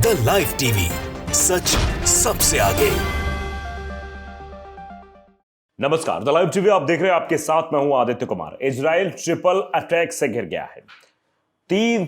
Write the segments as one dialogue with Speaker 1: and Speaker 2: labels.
Speaker 1: The live TV, सच सबसे आगे।
Speaker 2: नमस्कार, द लाइव टीवी आप देख रहे हैं। आपके साथ मैं हूं Aditya Kumar. Israel triple attack से घिर गया है।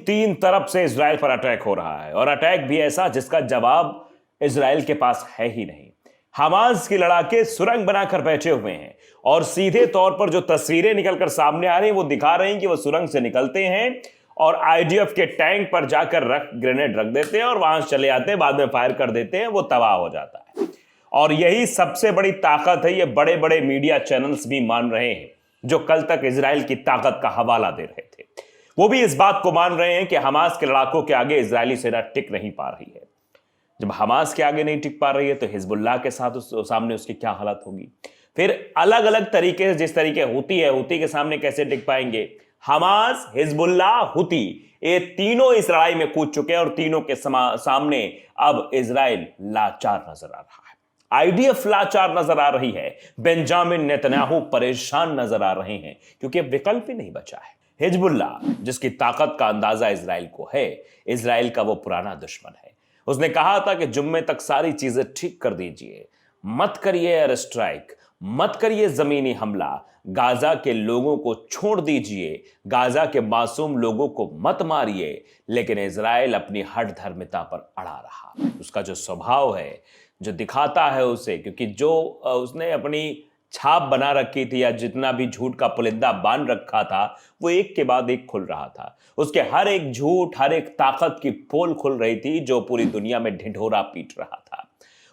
Speaker 2: तीन तरफ से इजराइल पर अटैक हो रहा है और अटैक भी ऐसा जिसका जवाब इजराइल के पास है ही नहीं। हमास की लड़ाके सुरंग बनाकर बैठे हुए हैं और सीधे तौर पर जो तस्वीरें निकलकर सामने आ रही हैं वो दिखा रही हैं कि वो सुरंग से निकलते हैं और आईडीएफ के टैंक पर जाकर ग्रेनेड रख देते हैं और वहां से चले जाते हैं, बाद में फायर कर देते हैं, वो तबाह हो जाता है। और यही सबसे बड़ी ताकत है, ये बड़े बड़े मीडिया चैनल्स भी मान रहे हैं, जो कल तक इजराइल की ताकत का हवाला दे रहे थे। वो भी इस बात को मान रहे हैं कि हमास के लड़ाकों के आगे इजरायली सेना टिक नहीं पा रही है। जब हमास के आगे नहीं टिक पा रही है तो हिजबुल्लाह के साथ सामने उसकी क्या हालत होगी। फिर अलग अलग तरीके से, जिस तरीके हुती के सामने कैसे टिक पाएंगे। हमास, हिजबुल्लाह, हुती, ये तीनों इस लड़ाई में कूद चुके हैं और तीनों के सामने अब इजराइल लाचार नजर आ रहा है। आईडीएफ लाचार नजर आ रही है। बेंजामिन नेतन्याहू परेशान नजर आ रहे हैं क्योंकि अब विकल्प ही नहीं बचा है। हिजबुल्लाह, जिसकी ताकत का अंदाजा इजराइल को है, इजराइल का वो पुराना दुश्मन है। उसने कहा था कि जुम्मे तक सारी चीजें ठीक कर दीजिए, मत करिए एयर स्ट्राइक, मत करिए जमीनी हमला, गाजा के लोगों को छोड़ दीजिए, गाजा के मासूम लोगों को मत मारिए। लेकिन इजराइल अपनी हठ धर्मिता पर अड़ा रहा। उसका जो स्वभाव है, जो दिखाता है उसे, क्योंकि जो उसने अपनी छाप बना रखी थी या जितना भी झूठ का पुलिंदा बांध रखा था, वो एक के बाद एक खुल रहा था। उसके हर एक झूठ, हर एक ताकत की पोल खुल रही थी जो पूरी दुनिया में ढिढोरा पीट रहा था।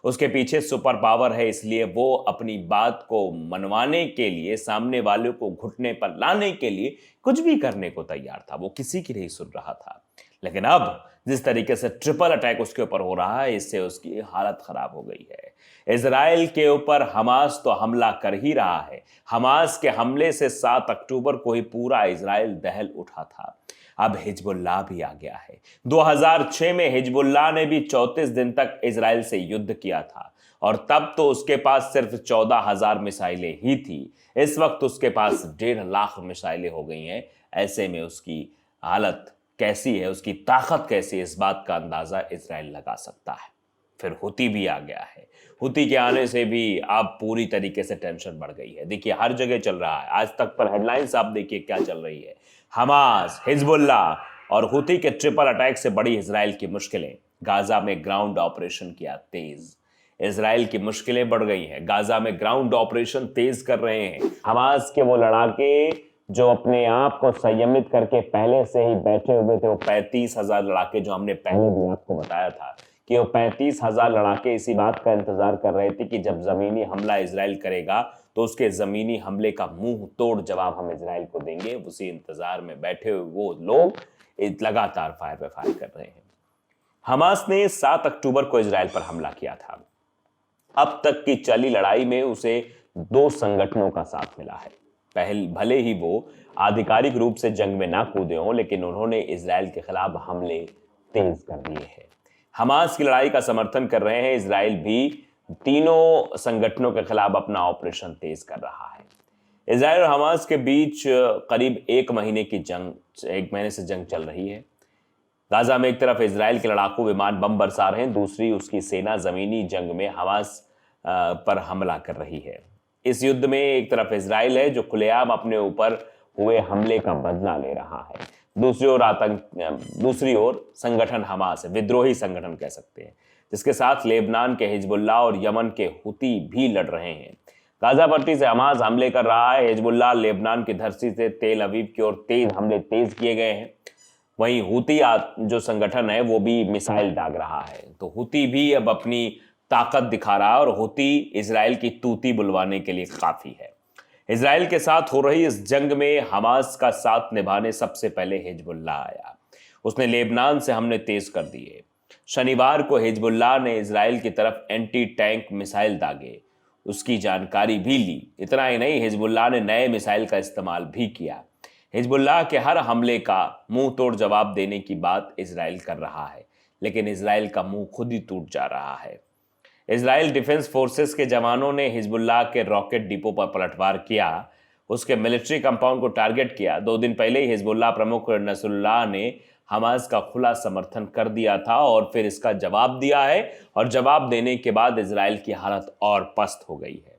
Speaker 2: उसके पीछे सुपर पावर है, इसलिए वो अपनी बात को मनवाने के लिए, सामने वाले को घुटने पर लाने के लिए कुछ भी करने को तैयार था। वो किसी की नहीं सुन रहा था। लेकिन अब जिस तरीके से ट्रिपल अटैक उसके ऊपर हो रहा है, इससे उसकी हालत खराब हो गई है। इजराइल के ऊपर हमास तो हमला कर ही रहा है। हमास के हमले से 7 अक्टूबर को ही पूरा इजराइल दहल उठा था। अब हिजबुल्लाह भी आ गया है। 2006 में हिजबुल्लाह ने भी 34 दिन तक इजराइल से युद्ध किया था और तब तो उसके पास सिर्फ 14,000 मिसाइलें ही थी। इस वक्त उसके पास 1.5 लाख मिसाइलें हो गई हैं। ऐसे में उसकी हालत कैसी है, उसकी ताकत कैसी है, इस बात का अंदाजा इजराइल लगा सकता है। फिर हुती भी आ गया है। हुती के आने से भी अब पूरी तरीके से टेंशन बढ़ गई है। देखिए, हर जगह चल रहा है। आज तक पर हेडलाइंस आप देखिए क्या चल रही है। हमास, हिजबुल्लाह और हुती के ट्रिपल अटैक से बड़ी इजराइल की मुश्किलें। गाजा में ग्राउंड ऑपरेशन किया तेज। इजराइल की मुश्किलें बढ़ गई हैं। गाजा में ग्राउंड ऑपरेशन तेज कर रहे हैं। हमास के वो लड़ाके जो अपने आप को संयमित करके पहले से ही बैठे हुए थे, वो 35,000 लड़ाके, जो हमने पहले भी आपको बताया था कि वो 35,000 लड़ाके इसी बात का इंतजार कर रहे थे कि जब जमीनी हमला इजराइल करेगा तो उसके जमीनी हमले का मुंह तोड़ जवाब हम इजराइल को देंगे। उसी इंतजार में बैठे हुए वो लोग लगातार फायर पे फायर कर रहे हैं। हमास ने 7 अक्टूबर को इजराइल पर हमला किया था। अब तक की चली लड़ाई में उसे 2 संगठनों का साथ मिला है। भले ही वो आधिकारिक रूप से जंग में ना कूदे हों, लेकिन उन्होंने इजराइल के खिलाफ हमले तेज कर दिए हैं। हमास की लड़ाई का समर्थन कर रहे हैं। इजराइल भी तीनों संगठनों के खिलाफ अपना ऑपरेशन तेज कर रहा है। इजराइल और हमास के बीच करीब 1 महीने की जंग, 1 महीने से जंग चल रही है। गाजा में एक तरफ इजराइल के लड़ाकू विमान बम बरसा रहे हैं, दूसरी उसकी सेना जमीनी जंग में हमास पर हमला कर रही है। इस युद्ध में एक तरफ इजराइल है जो खुलेआम अपने ऊपर हुए हमले का बदला ले रहा है। दूसरी ओर संगठन हमास है, विद्रोही संगठन कह सकते हैं, जिसके साथ लेबनान के हिजबुल्लाह और यमन के हुती भी लड़ रहे हैं। गाजा पट्टी से हमास हमले कर रहा है। हिजबुल्लाह लेबनान की धरती से तेल अवीव की ओर हमले तेज किए गए हैं। वहीं हुती जो संगठन है वो भी मिसाइल दाग रहा है। तो हुती भी अब अपनी ताकत दिखा रहा है और हुती इजराइल की तूती बुलवाने के लिए काफी है। इजराइल के साथ हो रही इस जंग में हमास का साथ निभाने सबसे पहले हिजबुल्लाह आया। उसने लेबनान से हमले तेज कर दिए। शनिवार को हिजबुल्लाह ने इजराइल की तरफ एंटी टैंक मिसाइल दागे, उसकी जानकारी भी ली। इतना ही नहीं, हिजबुल्लाह ने नए मिसाइल का इस्तेमाल भी किया। हिजबुल्लाह के हर हमले का मुंह तोड़ जवाब देने की बात इजराइल कर रहा है, लेकिन इजराइल का मुंह खुद ही टूट जा रहा है। इजराइल डिफेंस फोर्सेस के जवानों ने हिजबुल्लाह के रॉकेट डिपो पर पलटवार किया, उसके मिलिट्री कंपाउंड को टारगेट किया। 2 दिन पहले ही हिजबुल्लाह प्रमुख नसरुल्लाह ने हमास का खुला समर्थन कर दिया था और फिर इसका जवाब दिया है, और जवाब देने के बाद इजराइल की हालत और पस्त हो गई है।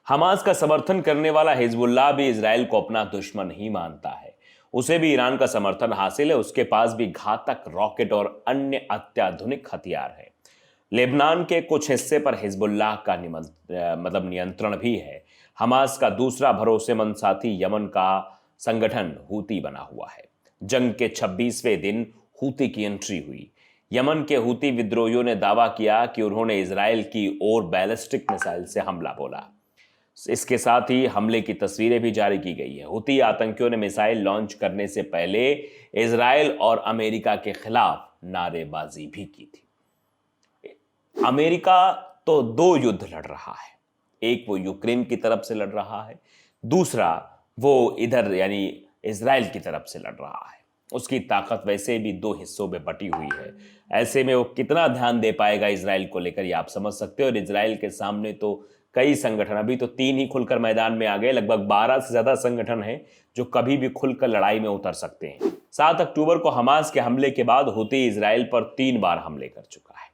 Speaker 2: हमास का समर्थन करने वाला हिजबुल्लाह भी इजराइल को अपना दुश्मन ही मानता है। उसे भी ईरान का समर्थन हासिल है, उसके पास भी घातक रॉकेट और अन्य अत्याधुनिक हथियार है। लेबनान के कुछ हिस्से पर हिजबुल्लाह का नियंत्रण भी है। हमास का दूसरा भरोसेमंद साथी यमन का संगठन हूती बना हुआ है। जंग के 26वें दिन हूती की एंट्री हुई। यमन के हूती विद्रोहियों ने दावा किया कि उन्होंने इजराइल की ओर बैलिस्टिक मिसाइल से हमला बोला। इसके साथ ही हमले की तस्वीरें भी जारी की गई है। हूती आतंकियों ने मिसाइल लॉन्च करने से पहले इजराइल और अमेरिका के खिलाफ नारेबाजी भी की थी। अमेरिका तो दो युद्ध लड़ रहा है, एक वो यूक्रेन की तरफ से लड़ रहा है, दूसरा वो इधर यानी इजराइल की तरफ से लड़ रहा है। उसकी ताकत वैसे भी दो हिस्सों में बटी हुई है। ऐसे में वो कितना ध्यान दे पाएगा इजराइल को लेकर, ये आप समझ सकते हो। और इजराइल के सामने तो कई संगठन, अभी तो 3 ही खुलकर मैदान में आ गए, लगभग 12 से ज्यादा संगठन हैं जो कभी भी खुलकर लड़ाई में उतर सकते हैं। 7 अक्टूबर को हमास के हमले के बाद हूती इजराइल पर 3 बार हमले कर चुका है।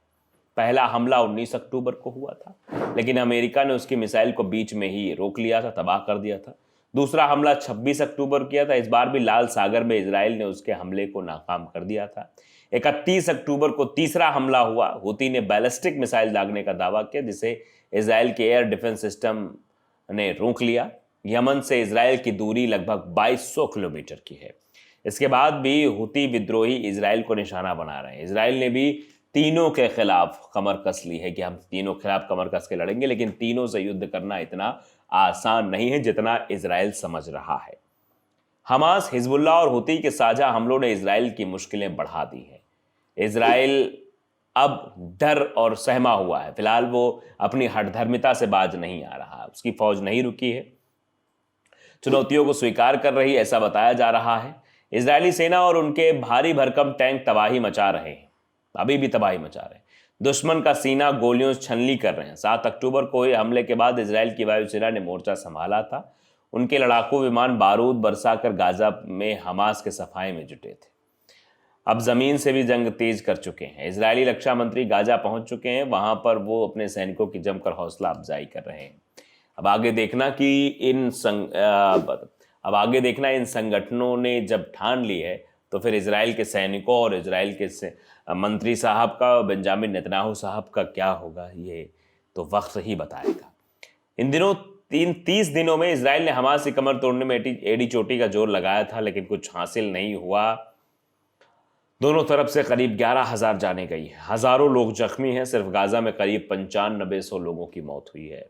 Speaker 2: पहला हमला 19 अक्टूबर को हुआ था, लेकिन अमेरिका ने उसकी मिसाइल को बीच में ही रोक लिया था, तबाह कर दिया था। दूसरा हमला 26 अक्टूबर किया था, इस बार भी लाल सागर में इजराइल ने उसके हमले को नाकाम कर दिया था। 31 अक्टूबर को तीसरा हमला हुआ। हूती ने बैलिस्टिक मिसाइल दागने का दावा किया, जिसे इजराइल के एयर डिफेंस सिस्टम ने रोक लिया। यमन से इजराइल की दूरी लगभग 2200 किलोमीटर की है। इसके बाद भी हूती विद्रोही इजराइल को निशाना बना रहे हैं। इजराइल ने भी तीनों के खिलाफ कमर कस ली है कि हम तीनों के खिलाफ कमर कस के लड़ेंगे, लेकिन तीनों से युद्ध करना इतना आसान नहीं है जितना इजराइल समझ रहा है। हमास, हिजबुल्लाह और हूती के साझा हमलों ने इजराइल की मुश्किलें बढ़ा दी हैं। इजराइल अब डर और सहमा हुआ है। फिलहाल वो अपनी हठधर्मिता से बाज नहीं आ रहा, उसकी फौज नहीं रुकी है, चुनौतियों को स्वीकार कर रही, ऐसा बताया जा रहा है। इजरायली सेना और उनके भारी भरकम टैंक तबाही मचा रहे हैं, अभी भी तबाही मचा रहे हैं। दुश्मन का सीना गोलियों से छलनी कर रहे हैं। 7 अक्टूबर को हुए हमले के बाद इजराइल की वायुसेना ने मोर्चा संभाला था। उनके लड़ाकू विमान बारूद बरसाकर गाजा में हमास के सफाई में जुटे थे। अब जमीन से भी जंग तेज कर चुके हैं। इजरायली रक्षा मंत्री गाजा पहुंच चुके हैं, वहां पर वो अपने सैनिकों की जमकर हौसला अफजाई कर रहे हैं। अब आगे देखना इन संगठनों ने जब ठान ली है तो फिर इजराइल के सैनिकों और इजराइल के मंत्री साहब का, बेंजामिन नेतन्याहू साहब का क्या होगा, ये तो वक्त ही बताएगा। इन दिनों 30 दिनों में इजराइल ने हमास की कमर तोड़ने में एड़ी चोटी का जोर लगाया था, लेकिन कुछ हासिल नहीं हुआ। दोनों तरफ से करीब 11,000 जाने गई है, हजारों लोग जख्मी हैं। सिर्फ गाजा में करीब 9500 लोगों की मौत हुई है,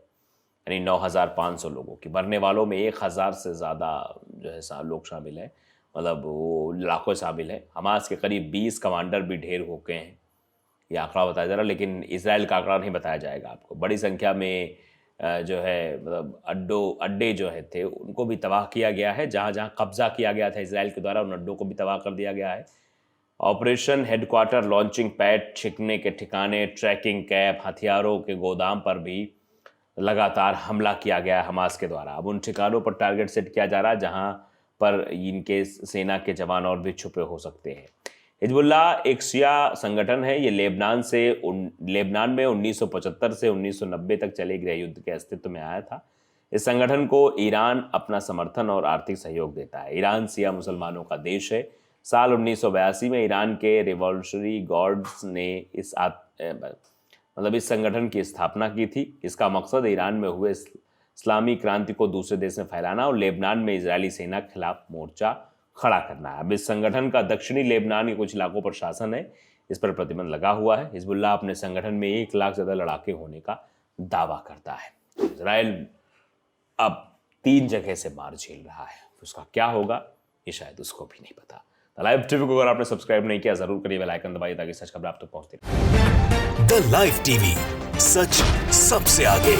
Speaker 2: यानी 9,500 लोगों की। मरने वालों में 1,000 से ज़्यादा जो है लोग शामिल हैं, मतलब वो लाखों शामिल हैं। हमास के करीब 20 कमांडर भी ढेर हो गए हैं, ये आंकड़ा बताया जा रहा है, लेकिन इजराइल का आंकड़ा नहीं बताया जाएगा आपको। बड़ी संख्या में जो है मतलब अड्डे जो है थे उनको भी तबाह किया गया है। जहाँ जहाँ कब्जा किया गया था इजराइल के द्वारा, उन अड्डों को भी तबाह कर दिया गया है। ऑपरेशन हेडक्वार्टर, लॉन्चिंग पैड, छिपने के ठिकाने, ट्रैकिंग कैप, हथियारों के गोदाम पर भी लगातार हमला किया गया है हमास के द्वारा। अब उन ठिकानों पर टारगेट सेट किया जा रहा है जहां पर इनके सेना के जवान और भी छुपे हो सकते हैं। हिजबुल्लाह एक शिया संगठन है। ये लेबनान में 1975 से 1990 तक चले गृह युद्ध के अस्तित्व में आया था। इस संगठन को ईरान अपना समर्थन और आर्थिक सहयोग देता है। ईरान शिया मुसलमानों का देश है। साल 1982 में ईरान के रिवॉल्यूशनरी गार्ड्स ने इस संगठन की स्थापना की थी। इसका मकसद ईरान में हुए इस्लामी क्रांति को दूसरे देश में फैलाना और लेबनान में इजरायली सेना के खिलाफ मोर्चा खड़ा करना है। अब इस संगठन का दक्षिणी लेबनान के कुछ इलाकों पर शासन है, इस पर प्रतिबंध लगा हुआ है। हिजबुल्लाह अपने संगठन में 1 लाख से ज्यादा लड़ाके होने का दावा करता है। तो इजराइल अब 3 जगह से मार झेल रहा है, उसका क्या होगा ये शायद उसको भी नहीं पता। लाइव टीवी को अगर आपने सब्सक्राइब नहीं किया जरूर करिए, बेल आइकन दबाइए ताकि सच खबर आप तक पहुंचती रहे।
Speaker 1: द लाइव टीवी, सच सबसे आगे।